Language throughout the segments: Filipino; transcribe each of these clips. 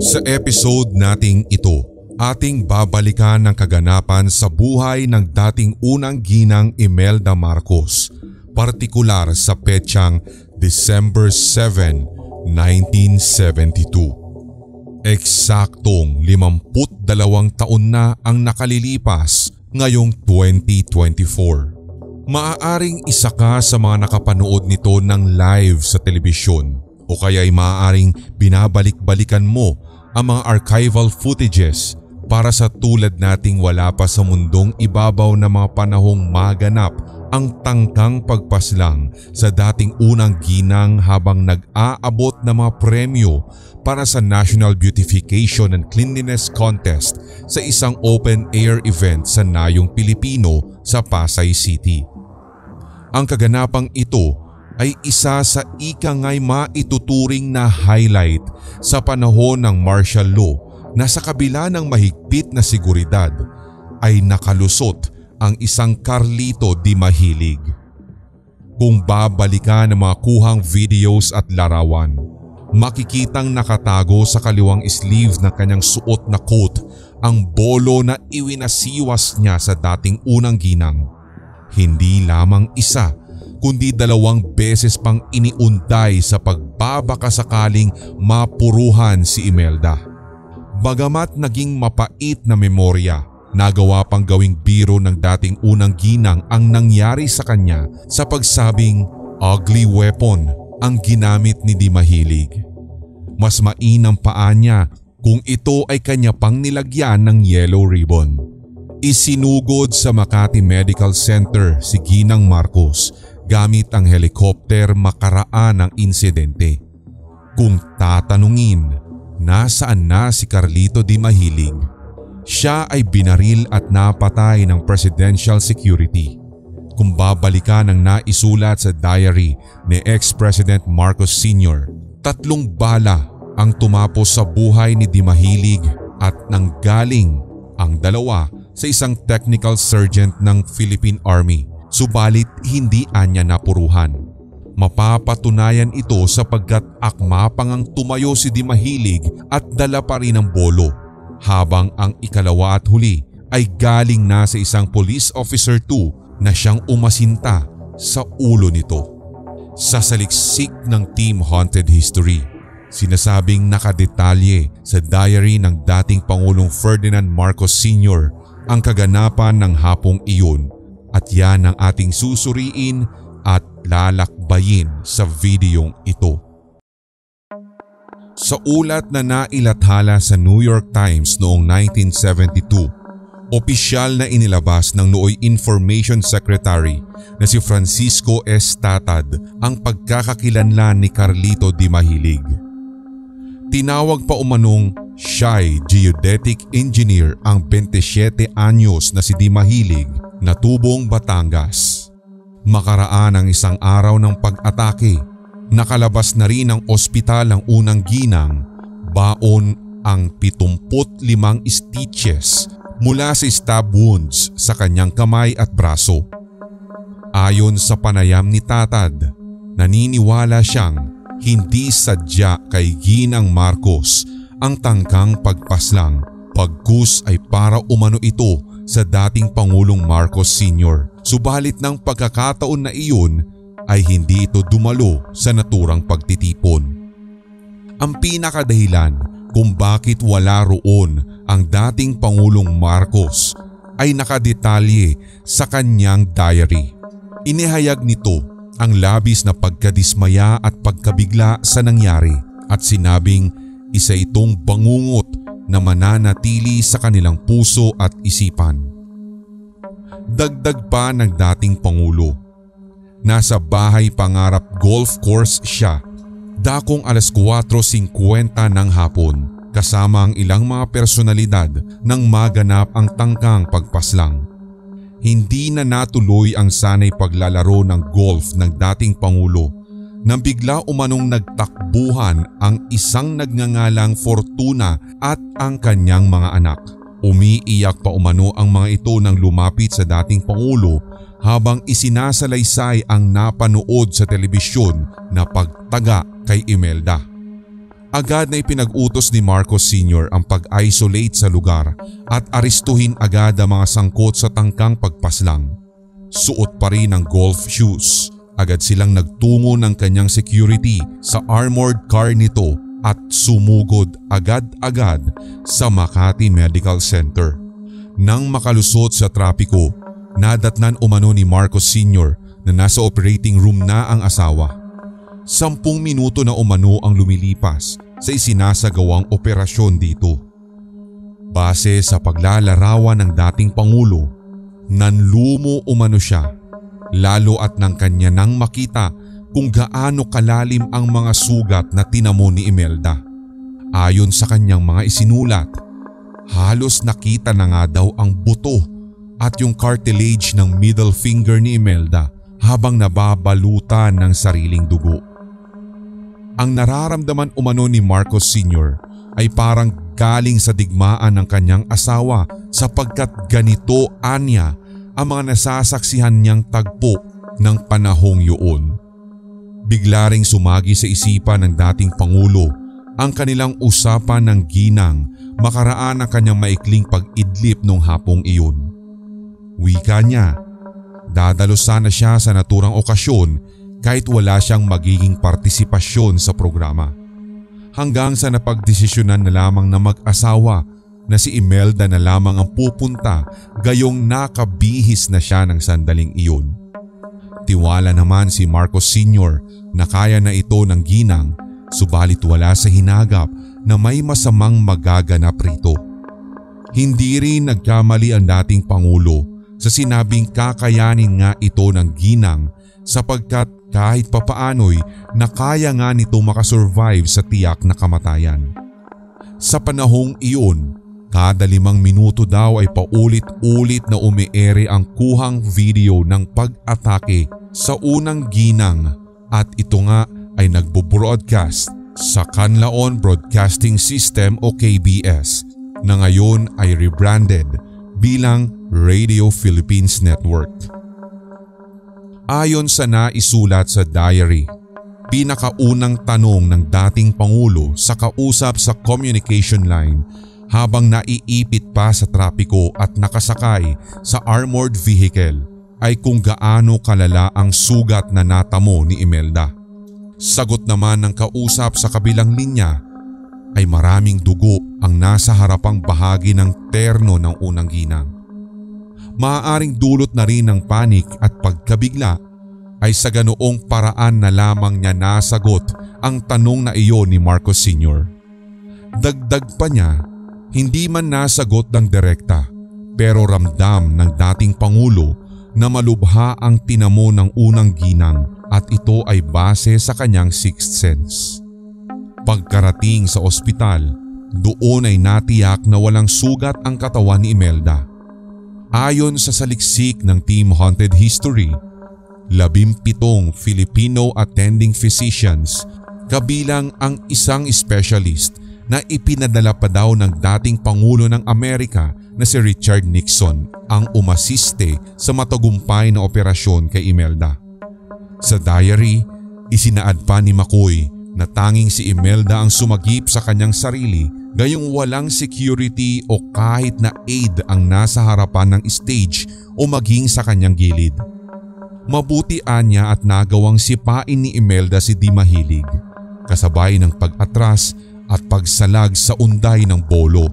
Sa episode nating ito, ating babalikan ang kaganapan sa buhay ng dating unang ginang Imelda Marcos, partikular sa petsang December 7, 1972. Eksaktong 52 taon na ang nakalilipas ngayong 2024. Maaaring isa ka sa mga nakapanood nito ng live sa telebisyon o kaya'y maaaring binabalik-balikan mo ang mga archival footages para sa tulad nating wala pa sa mundong ibabaw na mga panahong maganap ang tangkang pagpaslang sa dating unang ginang habang nag-aabot ng mga premyo para sa National Beautification and Cleanliness Contest sa isang open-air event sa Nayong Pilipino sa Pasay City. Ang kaganapang ito ay isa sa ikangay maituturing na highlight sa panahon ng martial law na sa kabila ng mahigpit na seguridad ay nakalusot ang isang Carlito Di Mahilig. Kung babalikan ang mga kuhang videos at larawan, makikitang nakatago sa kaliwang sleeve ng kanyang suot na coat ang bolo na iwinasiwas niya sa dating unang ginang. Hindi lamang isa kundi 2 beses pang iniunday sa pagbabakasakaling mapuruhan si Imelda. Bagamat naging mapait na memorya, nagawa pang gawing biro ng dating unang ginang ang nangyari sa kanya sa pagsabing ugly weapon ang ginamit ni Di Mahilig. Mas mainam paa niya kung ito ay kanya pang nilagyan ng yellow ribbon. Isinugod sa Makati Medical Center si Ginang Marcos gamit ang helikopter makaraan ng insidente. Kung tatanungin, nasaan na si Carlito Di Mahilig? Siya ay binaril at napatay ng presidential security. Kung babalikan ang naisulat sa diary ni ex-President Marcos Sr., 3 bala ang tumapos sa buhay ni Di Mahilig at nanggaling ang 2 sa isang technical sergeant ng Philippine Army, subalit hindi anya napuruhan. Mapapatunayan ito sapagkat akma pang ang tumayo si Di Mahilig at dala pa rin ang bolo, habang ang ikalawa at huli ay galing na sa isang police officer 2 na siyang umasinta sa ulo nito. Sa saliksik ng Team Haunted History, sinasabing nakadetalye sa diary ng dating Pangulong Ferdinand Marcos Sr. ang kaganapan ng hapong iyon at yan ang ating susuriin at lalakbayin sa videong ito. Sa ulat na nailathala sa New York Times noong 1972, opisyal na inilabas ng nooy Information Secretary na si Francisco S. Tatad ang pagkakakilanlan ni Carlito Di Mahilig. Tinawag pa umanong shy geodetic engineer ang 27 anyos na si Di Mahilig na tubong Batangas. Makaraan ang isang araw ng pag-atake, nakalabas na rin ng ospital ang unang ginang, baon ang 75 stitches mula sa stab wounds sa kanyang kamay at braso. Ayon sa panayam ni Tatad, naniniwala siyang hindi sadya kay Ginang Marcos ang tangkang pagpaslang, pagkus ay para umano ito sa dating Pangulong Marcos Sr. Subalit ng pagkakataon na iyon ay hindi ito dumalo sa naturang pagtitipon. Ang pinakadahilan kung bakit wala roon ang dating Pangulong Marcos ay nakadetalye sa kanyang diary. Inihayag nito ang labis na pagkadismaya at pagkabigla sa nangyari at sinabing isa itong bangungot na mananatili sa kanilang puso at isipan. Dagdag pa ng dating Pangulo, nasa bahay pangarap golf course siya dakong alas 4:50 ng hapon kasama ang ilang mga personalidad nang maganap ang tangkang pagpaslang. Hindi na natuloy ang sanay paglalaro ng golf ng dating Pangulo nang bigla umanong nagtakbuhan ang isang nagngangalang Fortuna at ang kanyang mga anak. Umiiyak pa umano ang mga ito nang lumapit sa dating Pangulo habang isinasalaysay ang napanood sa telebisyon na pagtaga kay Imelda. Agad na ipinag-utos ni Marcos Sr. ang pag-isolate sa lugar at arestuhin agad ang mga sangkot sa tangkang pagpaslang. Suot pa rin ang golf shoes. Agad silang nagtungo ng kanyang security sa armored car nito at sumugod agad-agad sa Makati Medical Center. Nang makalusot sa trapiko, nadatnan umano ni Marcos Sr. na nasa operating room na ang asawa. 10 minuto na umano ang lumilipas sa isinasagawang operasyon dito. Base sa paglalarawan ng dating Pangulo, nanlumo umano siya lalo at nang kanya nang makita kung gaano kalalim ang mga sugat na tinamo ni Imelda. Ayon sa kanyang mga isinulat, halos nakita na nga daw ang buto at yung cartilage ng middle finger ni Imelda habang nababalutan ng sariling dugo. Ang nararamdaman umano ni Marcos Sr. ay parang galing sa digmaan ng kanyang asawa sapagkat ganito anya ang mga nasasaksihan niyang tagpo ng panahong yun. Bigla ring sumagi sa isipan ng dating Pangulo ang kanilang usapan ng ginang makaraan ng kanyang maikling pag-idlip nung hapong iyon. Wika niya, dadalo sana siya sa naturang okasyon kahit wala siyang magiging partisipasyon sa programa. Hanggang sa napagdesisyonan na lamang na mag-asawa na si Imelda na lamang ang pupunta gayong nakabihis na siya ng sandaling iyon. Tiwala naman si Marcos Sr. na kaya na ito ng ginang subalit wala sa hinagap na may masamang magaganap rito. Hindi rin nagkamali ang dating Pangulo sa sinabing kakayanin nga ito ng ginang sapagkat kahit papaano'y nakaya nga nito makasurvive sa tiyak na kamatayan. Sa panahong iyon, kada 5 minuto daw ay paulit-ulit na umiere ang kuhang video ng pag-atake sa unang ginang at ito nga ay nagbo-broadcast sa Canlaon Broadcasting System o KBS na ngayon ay rebranded bilang Radio Philippines Network. Ayon sa naisulat sa diary, pinakaunang tanong ng dating Pangulo sa kausap sa communication line habang naiipit pa sa trapiko at nakasakay sa armored vehicle ay kung gaano kalala ang sugat na natamo ni Imelda. Sagot naman ng kausap sa kabilang linya ay maraming dugo ang nasa harapang bahagi ng terno ng unang ginang. Maaaring dulot na rin ng panik at pagkabigla ay sa ganoong paraan na lamang niya nasagot ang tanong na iyon ni Marcos Sr. Dagdag pa niya, hindi man nasagot ng direkta pero ramdam ng dating Pangulo na malubha ang tinamo ng unang ginang at ito ay base sa kanyang sixth sense. Pagkarating sa ospital, doon ay natiyak na walang sugat ang katawan ni Imelda. Ayon sa saliksik ng Team Haunted History, 17 Filipino attending physicians kabilang ang isang specialist na ipinadala pa daw ng dating Pangulo ng Amerika na si Richard Nixon ang umasiste sa matagumpay na operasyon kay Imelda. Sa diary, isinaad pa ni McCoy na tanging si Imelda ang sumagip sa kanyang sarili gayong walang security o kahit na aid ang nasa harapan ng stage o maging sa kanyang gilid. Mabuti anya at nagawang sipain ni Imelda si Di Mahilig kasabay ng pag-atras at pagsalag sa unday ng bolo.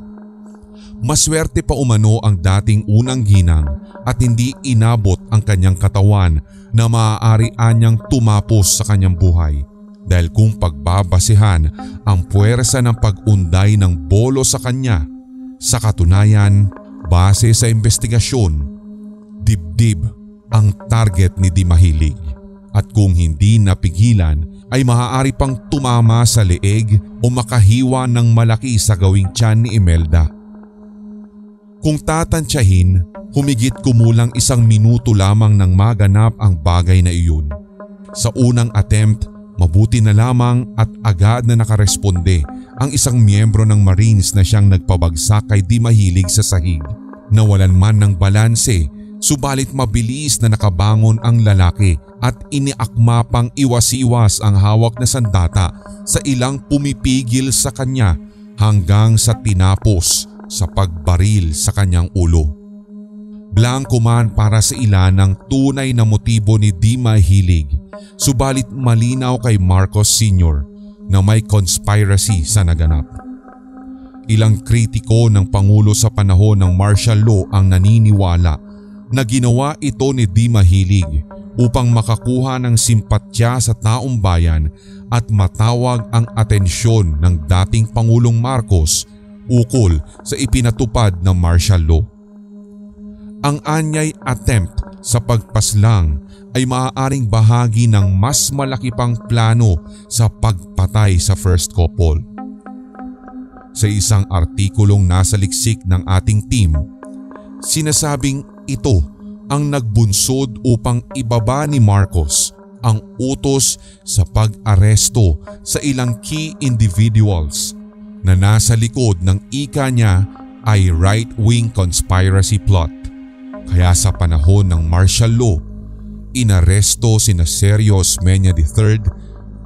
Maswerte pa umano ang dating unang ginang at hindi inabot ang kanyang katawan na maaari anyang tumapos sa kanyang buhay dahil kung pagbabasehan ang puwersa ng pag-unday ng bolo sa kanya, sa katunayan, base sa investigasyon, dibdib ang target ni Di Mahilig at kung hindi napigilan ay maaari pang tumama sa leeg o makahiwa ng malaki sa gawing tiyan ni Imelda. Kung tatantyahin, humigit kumulang 1 minuto lamang nang maganap ang bagay na iyon. Sa unang attempt, mabuti na lamang at agad na nakaresponde ang isang miyembro ng Marines na siyang nagpabagsak kay Di Mahilig sa sahig. Nawalan man ng balanse, subalit mabilis na nakabangon ang lalaki at iniakma pang iwas-iwas ang hawak na sandata sa ilang pumipigil sa kanya hanggang sa tinapos sa pagbaril sa kanyang ulo. Blanco man para sa ilan ang tunay na motibo ni Di Mahilig, subalit malinaw kay Marcos Sr. na may conspiracy sa naganap. Ilang kritiko ng Pangulo sa panahon ng martial law ang naniniwala na ginawa ito ni Di Mahilig upang makakuha ng simpatya sa taong bayan at matawag ang atensyon ng dating Pangulong Marcos ukol sa ipinatupad na martial law. Ang anyay attempt sa pagpaslang ay maaaring bahagi ng mas malaki pang plano sa pagpatay sa first couple. Sa isang artikulong nasa liksik ng ating team, sinasabing ito ang nagbunsod upang ibaba ni Marcos ang utos sa pag-aresto sa ilang key individuals na nasa likod ng ika niya ay right-wing conspiracy plot. Kaya sa panahon ng martial law, inaresto sina Sergio Osmeña III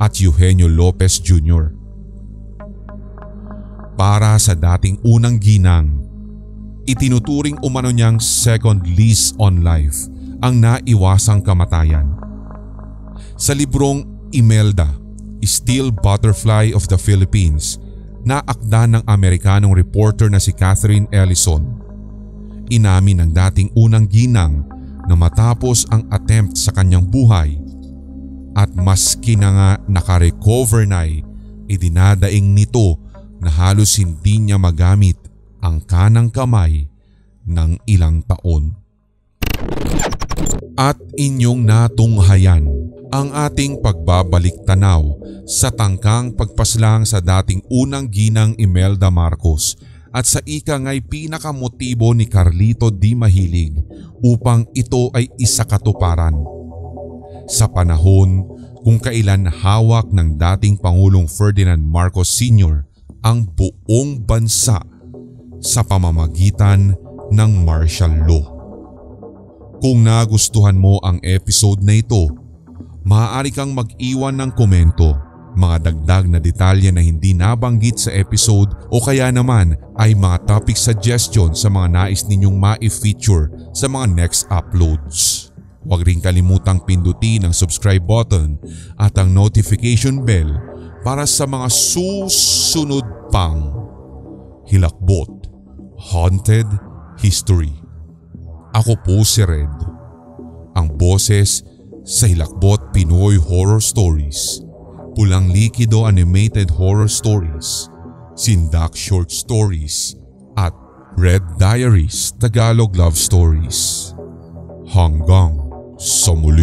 at Eugenio Lopez Jr. Para sa dating unang ginang, itinuturing umano niyang second lease on life ang naiwasang kamatayan. Sa librong Imelda, Steel Butterfly of the Philippines na akda ng Amerikanong reporter na si Catherine Ellison, inamin ng dating unang ginang na matapos ang attempt sa kanyang buhay at maski na nga nakarecover na'y idinadaing nito na halos hindi niya magamit ang kanang kamay ng ilang taon. At inyong natunghayan ang ating pagbabalik tanaw sa tangkang pagpaslang sa dating unang ginang Imelda Marcos at sa ikangay pinakamotibo ni Carlito Di Mahilig upang ito ay isakatuparan. Sa panahon kung kailan hawak ng dating Pangulong Ferdinand Marcos Sr. ang buong bansa sa pamamagitan ng martial law. Kung nagustuhan mo ang episode na ito, maaari kang mag-iwan ng komento, mga dagdag na detalye na hindi nabanggit sa episode o kaya naman ay mga topic suggestion sa mga nais ninyong ma-feature sa mga next uploads. Huwag rin kalimutang pindutin ang subscribe button at ang notification bell para sa mga susunod pang Hilakbot Haunted History. Ako po si Red, ang boses sa Hilakbot Pinoy Horror Stories, Pulang Likido Animated Horror Stories, Sindak Short Stories at Red Diaries Tagalog Love Stories. Hanggang sa muli.